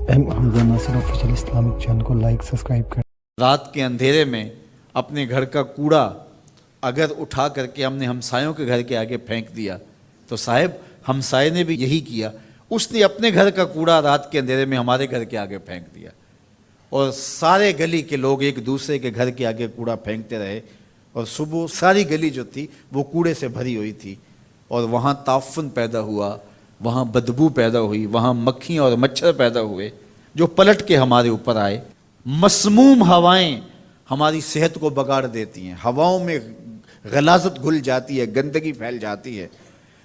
حمزہ ناصر official Islamic channel کو like subscribe کریں۔ رات کے اندھیرے میں اپنے گھر کا کوڑا اگر اٹھا کر کے ہم نے ہمسایوں کے گھر کے آگے پھینک دیا تو صاحب ہمسائے نے بھی یہی کیا، اس نے اپنے گھر کا کوڑا رات کے اندھیرے میں ہمارے گھر کے آگے پھینک دیا، اور سارے گلی کے لوگ ایک دوسرے کے گھر کے آگے کوڑا پھینکتے رہے، اور صبح ساری گلی جو تھی وہ کوڑے سے بھری ہوئی تھی، اور وہاں تعفن پیدا ہوا، وہاں بدبو پیدا ہوئی، وہاں مکھیاں اور مچھر پیدا ہوئے جو پلٹ کے ہمارے اوپر آئے۔ مسموم ہوائیں ہماری صحت کو بگاڑ دیتی ہیں، ہواؤں میں غلاظت گھل جاتی ہے، گندگی پھیل جاتی ہے۔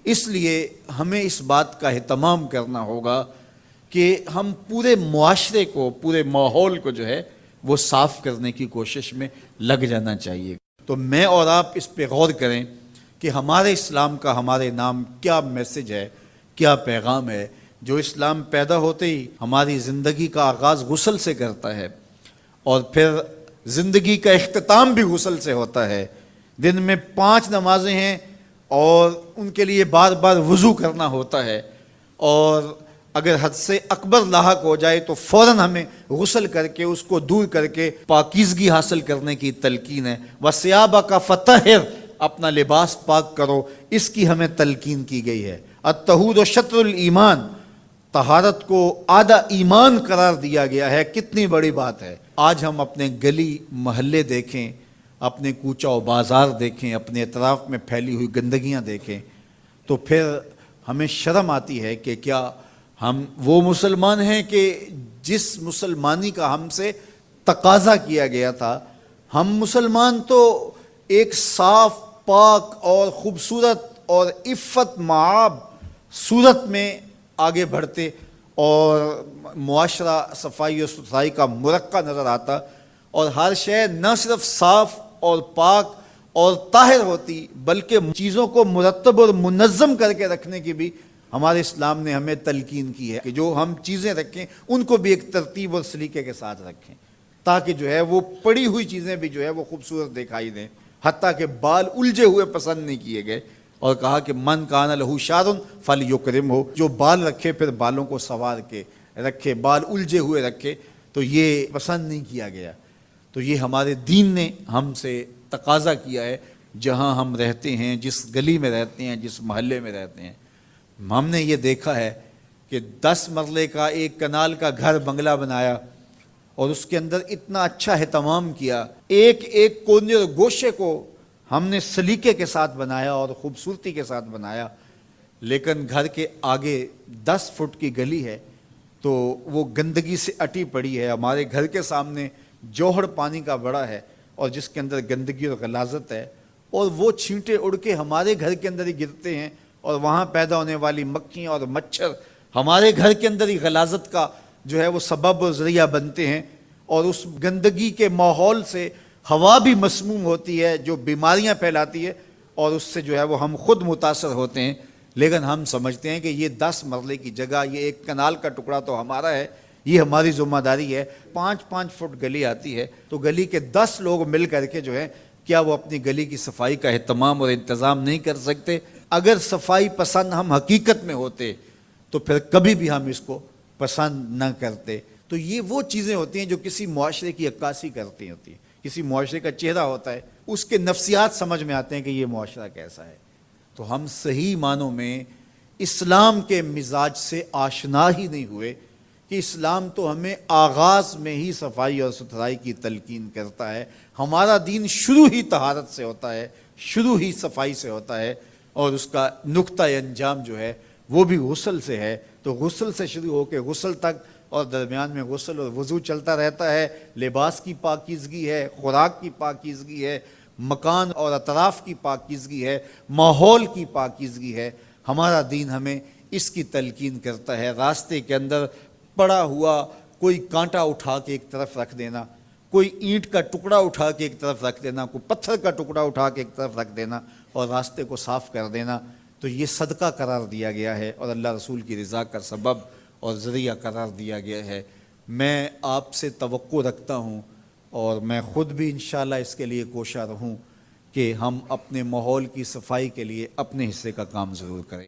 اس لیے ہمیں اس بات کا اہتمام کرنا ہوگا کہ ہم پورے معاشرے کو، پورے ماحول کو جو ہے وہ صاف کرنے کی کوشش میں لگ جانا چاہیے۔ تو میں اور آپ اس پہ غور کریں کہ ہمارے اسلام کا ہمارے نام کیا میسج ہے، کیا پیغام ہے۔ جو اسلام پیدا ہوتے ہی ہماری زندگی کا آغاز غسل سے کرتا ہے، اور پھر زندگی کا اختتام بھی غسل سے ہوتا ہے۔ دن میں 5 نمازیں ہیں اور ان کے لیے بار بار وضو کرنا ہوتا ہے، اور اگر حد سے اکبر لاحق ہو جائے تو فوراً ہمیں غسل کر کے اس کو دور کر کے پاکیزگی حاصل کرنے کی تلقین ہے۔ وَثِيَابَكَ فَطَهِّرْ، اپنا لباس پاک کرو، اس کی ہمیں تلقین کی گئی ہے۔ الطہور شطر الایمان، طہارت کو آدھا ایمان قرار دیا گیا ہے۔ کتنی بڑی بات ہے۔ آج ہم اپنے گلی محلے دیکھیں، اپنے کوچہ و بازار دیکھیں، اپنے اطراف میں پھیلی ہوئی گندگیاں دیکھیں، تو پھر ہمیں شرم آتی ہے کہ کیا ہم وہ مسلمان ہیں کہ جس مسلمانی کا ہم سے تقاضا کیا گیا تھا۔ ہم مسلمان تو ایک صاف، پاک اور خوبصورت اور عفت معاب صورت میں آگے بڑھتے، اور معاشرہ صفائی و ستھرائی کا مرقع نظر آتا، اور ہر شے نہ صرف صاف اور پاک اور طاہر ہوتی بلکہ چیزوں کو مرتب اور منظم کر کے رکھنے کی بھی ہمارے اسلام نے ہمیں تلقین کی ہے کہ جو ہم چیزیں رکھیں ان کو بھی ایک ترتیب اور سلیقے کے ساتھ رکھیں، تاکہ جو ہے وہ پڑی ہوئی چیزیں بھی جو ہے وہ خوبصورت دکھائی دیں۔ حتیٰ کہ بال الجھے ہوئے پسند نہیں کیے گئے، اور کہا کہ من کان لہ شعر فلیکرمہ، جو بال رکھے پھر بالوں کو سنوار کے رکھے، بال الجھے ہوئے رکھے، تو یہ پسند نہیں کیا گیا۔ تو یہ ہمارے دین نے ہم سے تقاضا کیا ہے، جہاں ہم رہتے ہیں، جس گلی میں رہتے ہیں، جس محلے میں رہتے ہیں۔ ہم نے یہ دیکھا ہے کہ 10 مرلے کا ایک کنال کا گھر بنگلہ بنایا، اور اس کے اندر اتنا اچھا اہتمام کیا، ایک ایک کونے اور گوشے کو ہم نے سلیقے کے ساتھ بنایا اور خوبصورتی کے ساتھ بنایا، لیکن گھر کے آگے 10 فٹ کی گلی ہے تو وہ گندگی سے اٹی پڑی ہے۔ ہمارے گھر کے سامنے جوہڑ پانی کا بڑا ہے، اور جس کے اندر گندگی اور غلاظت ہے، اور وہ چھینٹے اڑ کے ہمارے گھر کے اندر ہی گرتے ہیں، اور وہاں پیدا ہونے والی مکھیاں اور مچھر ہمارے گھر کے اندر ہی غلاظت کا جو ہے وہ سبب و ذریعہ بنتے ہیں، اور اس گندگی کے ماحول سے ہوا بھی مسموم ہوتی ہے جو بیماریاں پھیلاتی ہے، اور اس سے جو ہے وہ ہم خود متاثر ہوتے ہیں۔ لیکن ہم سمجھتے ہیں کہ یہ 10 مرلے کی جگہ، یہ ایک کنال کا ٹکڑا تو ہمارا ہے، یہ ہماری ذمہ داری ہے۔ 5-5 فٹ گلی آتی ہے تو گلی کے 10 لوگ مل کر کے جو ہے کیا وہ اپنی گلی کی صفائی کا اہتمام اور انتظام نہیں کر سکتے؟ اگر صفائی پسند ہم حقیقت میں ہوتے تو پھر کبھی بھی ہم اس کو پسند نہ کرتے۔ تو یہ وہ چیزیں ہوتی ہیں جو کسی معاشرے کی عکاسی کرتی ہوتی ہیں، کسی معاشرے کا چہرہ ہوتا ہے، اس کے نفسیات سمجھ میں آتے ہیں کہ یہ معاشرہ کیسا ہے۔ تو ہم صحیح معنوں میں اسلام کے مزاج سے آشنا ہی نہیں ہوئے کہ اسلام تو ہمیں آغاز میں ہی صفائی اور ستھرائی کی تلقین کرتا ہے۔ ہمارا دین شروع ہی طہارت سے ہوتا ہے، شروع ہی صفائی سے ہوتا ہے، اور اس کا نقطہ انجام جو ہے وہ بھی غسل سے ہے۔ تو غسل سے شروع ہو کے غسل تک، اور درمیان میں غسل اور وضو چلتا رہتا ہے۔ لباس کی پاکیزگی ہے، خوراک کی پاکیزگی ہے، مکان اور اطراف کی پاکیزگی ہے، ماحول کی پاکیزگی ہے۔ ہمارا دین ہمیں اس کی تلقین کرتا ہے۔ راستے کے اندر پڑا ہوا کوئی کانٹا اٹھا کے ایک طرف رکھ دینا، کوئی اینٹ کا ٹکڑا اٹھا کے ایک طرف رکھ دینا، کوئی پتھر کا ٹکڑا اٹھا کے ایک طرف رکھ دینا اور راستے کو صاف کر دینا، تو یہ صدقہ قرار دیا گیا ہے اور اللہ رسول کی رضا کا سبب اور ذریعہ قرار دیا گیا ہے۔ میں آپ سے توقع رکھتا ہوں، اور میں خود بھی انشاءاللہ اس کے لیے کوشاں رہوں کہ ہم اپنے ماحول کی صفائی کے لیے اپنے حصے کا کام ضرور کریں۔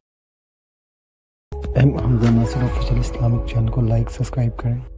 حمزہ ناصر آفیشیل اسلامک چینل کو لائک سبسکرائب کریں.